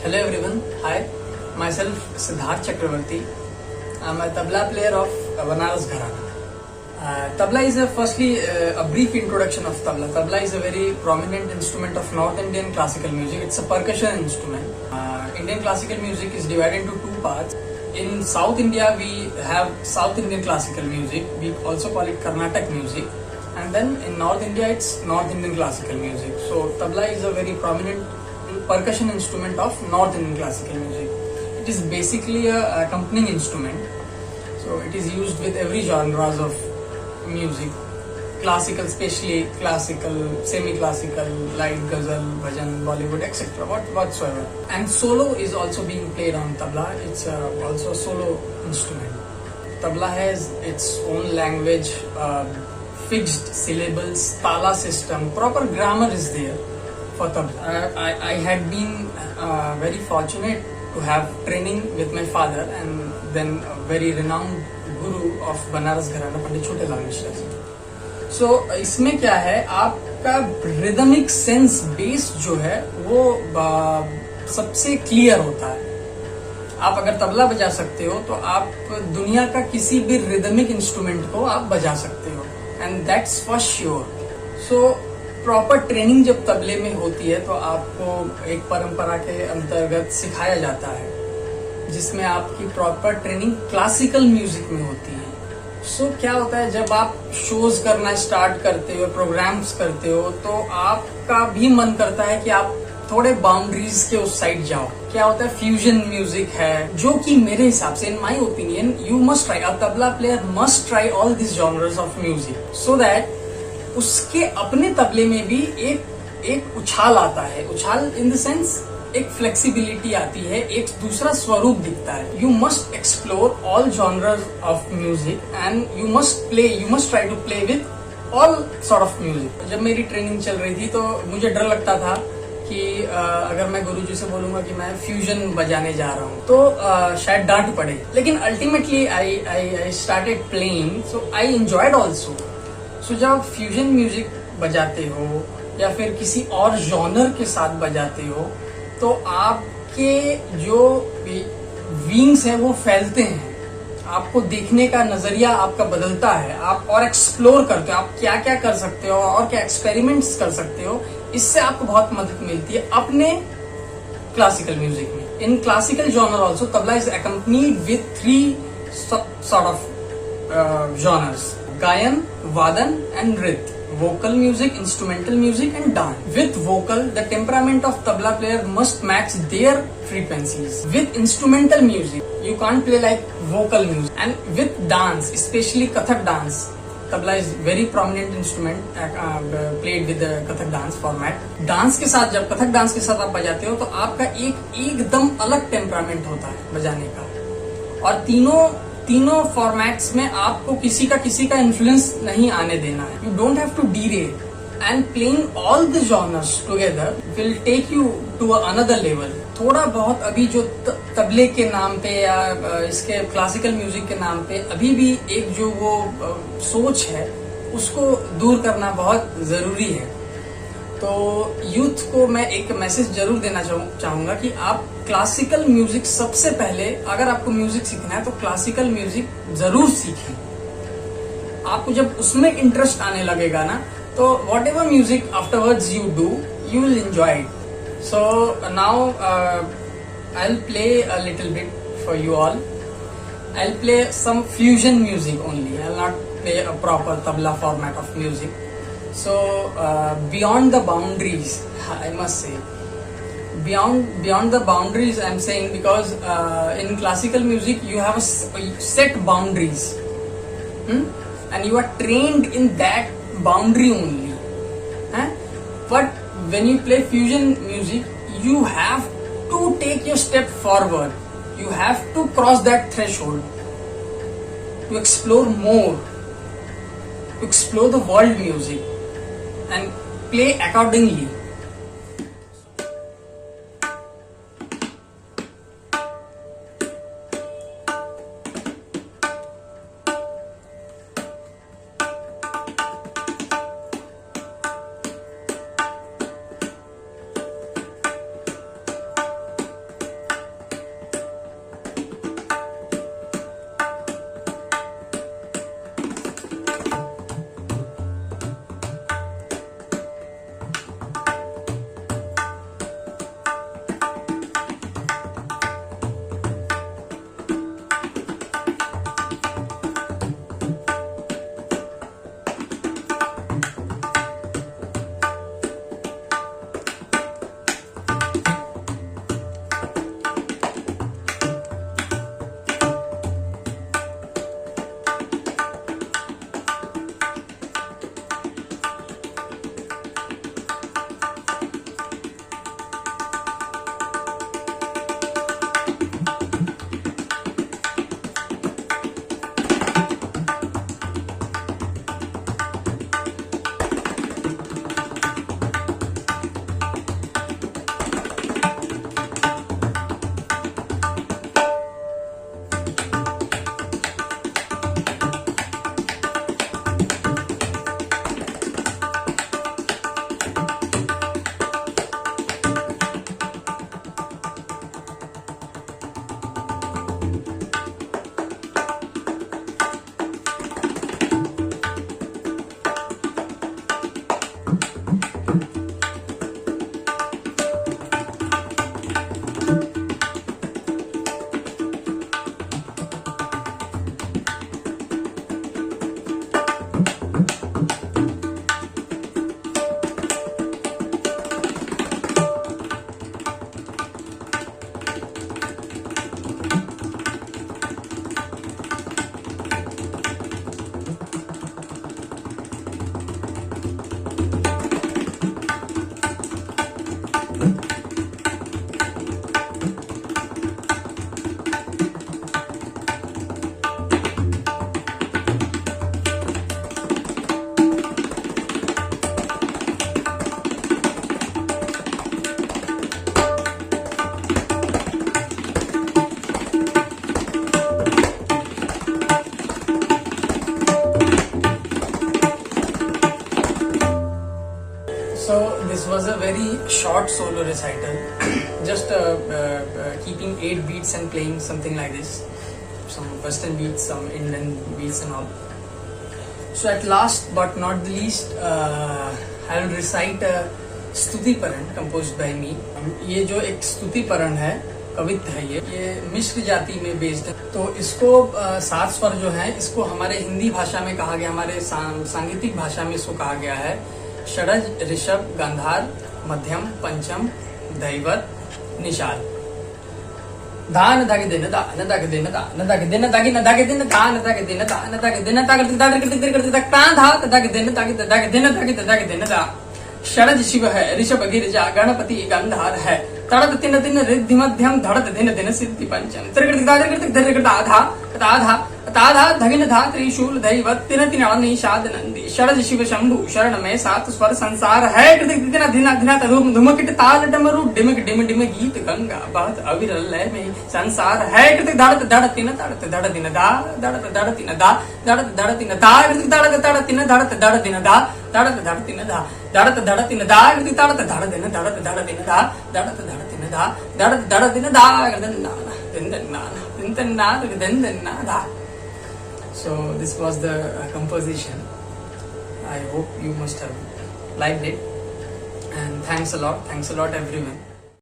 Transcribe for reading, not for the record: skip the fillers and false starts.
Hello everyone. Hi, myself Siddharth Chakravarti. I'm a tabla player of Banaras Gharana. Tabla is a brief introduction of tabla. Tabla is a very prominent instrument of North Indian classical music. It's a percussion instrument. Indian classical music is divided into two parts. In South India, we have South Indian classical music. We also call it Carnatic music. And then in North India, it's North Indian classical music. So tabla is a very prominent percussion instrument of North Indian classical music. It is basically a accompanying instrument. So it is used with every genres of music, classical, especially classical, semi-classical, light ghazal, bhajan, Bollywood, etc. Whatsoever. And solo is also being played on tabla. It's also a solo instrument. Tabla has its own language, fixed syllables, tala system, proper grammar is there for tabla. I had been very fortunate to have training with my father and then a very renowned guru of Banaras Gharana, Pandit Chote Lal Mishra ji. So इसमें क्या है, आपका rhythmic sense base जो है वो सबसे clear होता है. आप अगर तबला बजा सकते हो तो आप दुनिया का किसी भी रिदमिक इंस्ट्रूमेंट को आप बजा सकते हो, and that's for sure. So proper training जब तबले में होती है तो आपको एक परंपरा के अंतर्गत सिखाया जाता है जिसमें आपकी प्रॉपर ट्रेनिंग क्लासिकल म्यूजिक में होती है. सो क्या होता है, जब आप शोज करना स्टार्ट करते हो, प्रोग्राम्स करते हो, तो आपका भी मन करता है कि आप थोड़े बाउंड्रीज के उस साइड जाओ. क्या होता है, फ्यूजन म्यूजिक है जो कि मेरे हिसाब से, in my opinion, you must try, a tabla player must try all this genres of music so that उसके अपने तबले में भी एक उछाल आता है. उछाल इन द सेंस एक फ्लेक्सिबिलिटी आती है, एक दूसरा स्वरूप दिखता है. You must explore all genres of music and you must try to play with all sort of music. जब मेरी ट्रेनिंग चल रही थी तो मुझे डर लगता था कि अगर मैं गुरुजी से बोलूंगा कि मैं फ्यूजन बजाने जा रहा हूँ तो शायद डांट पड़े. लेकिन ultimately I started playing, so I enjoyed also. So जब आप फ्यूजन म्यूजिक बजाते हो या फिर किसी और जॉनर के साथ बजाते हो तो आपके जो विंग्स हैं वो फैलते हैं. आपको देखने का नजरिया आपका बदलता है. आप और एक्सप्लोर करते हो, आप क्या क्या कर सकते हो और क्या एक्सपेरिमेंट्स कर सकते हो. इससे आपको बहुत मदद मिलती है अपने क्लासिकल म्यूजिक में. In classical genre also tabla is accompanied with 3 sort of genres: गायन, वादन एंड नृत्य. Vocal music, instrumental music and dance. With vocal, the temperament of tabla player must match their frequencies. With instrumental music, you can't play like vocal music. And with dance, especially Kathak dance, tabla is very prominent instrument played with the Kathak dance format. Dance के साथ, जब Kathak dance के साथ आप बजाते हो तो आपका एकदम अलग टेम्परामेंट होता है बजाने का. और तीनों फॉर्मेट्स में आपको किसी का इन्फ्लुएंस नहीं आने देना है. You don't have to derail, and playing all the genres together will take you to another level. थोड़ा बहुत अभी जो तबले के नाम पे या इसके क्लासिकल म्यूजिक के नाम पे अभी भी एक जो वो सोच है उसको दूर करना बहुत जरूरी है. तो यूथ को मैं एक मैसेज जरूर देना चाहूंगा कि आप क्लासिकल म्यूजिक, सबसे पहले अगर आपको म्यूजिक सीखना है तो क्लासिकल म्यूजिक जरूर सीखें. आपको जब उसमें इंटरेस्ट आने लगेगा ना तो whatever music afterwards you do, you will enjoy it. So now I will play a little bit for you all. I will play some fusion music only. I will not play a proper tabla format of music. So beyond the boundaries, I must say, beyond the boundaries, I'm saying, because in classical music you have set boundaries, and you are trained in that boundary only. But when you play fusion music, you have to take your step forward. You have to cross that threshold to explore more, to explore the world music and play accordingly. short solo recital, just keeping 8 beats and playing something like this, some western beats, some Indian beats and all. So at last but not the least, I will recite a स्तुति परण composed by me. ये जो एक स्तुति परण है, कवित्त है, ये मिश्र जाति में बेस्ड है. तो इसको 7 स्वर जो है, इसको हमारे हिंदी भाषा में कहा गया, हमारे सांगीतिक भाषा में इसको कहा गया है षडज, ऋषभ, गांधार, मध्यम, पंचम, दैवत, निषाद. दान दाग दिन दा न दाग दिन दा न दाग दिन दागी न दाग दिन दा न दाग दिन दा न दाग दिन दाग दाग दाग दाग ता धा दाग दिन दाग दाग दिन दाग दिन दा. षडज शिव है, ऋषभ गिरिजा, गणपति गंधार है. तड़त तिन दिन रिद्धि मध्यम, धड़त दिन दिन सिद्धि पंचम. ताधा धगिन धा त्रिशूल दैवत, तिन तिन निषाद नंदी. षडज शिव शंभु शरण में 7 स्वर संसार है. कृतिक धिना धिना धूम धुमकिट ताल डमरू, डिमक डिम डिम गीत गंगा बहुत अविरल लय में संसार है. कृतिक धड़त धड़ तिन धड़त धड़ दिन दा, धड़त धड़ तिन दा, धड़त धड़ तिन दा. कृतिक धड़त धड़ तिन धड़त धड़ दिन दा, धड़त धड़ तिन दा, धड़त धड़ तिन दा. कृतिक धड़त धड़ दिन धड़त धड़ दिन दा, धड़त धड़ तिन दा, धड़त धड़ दिन दा. So this was the composition. I hope you must have liked it, and thanks a lot everyone.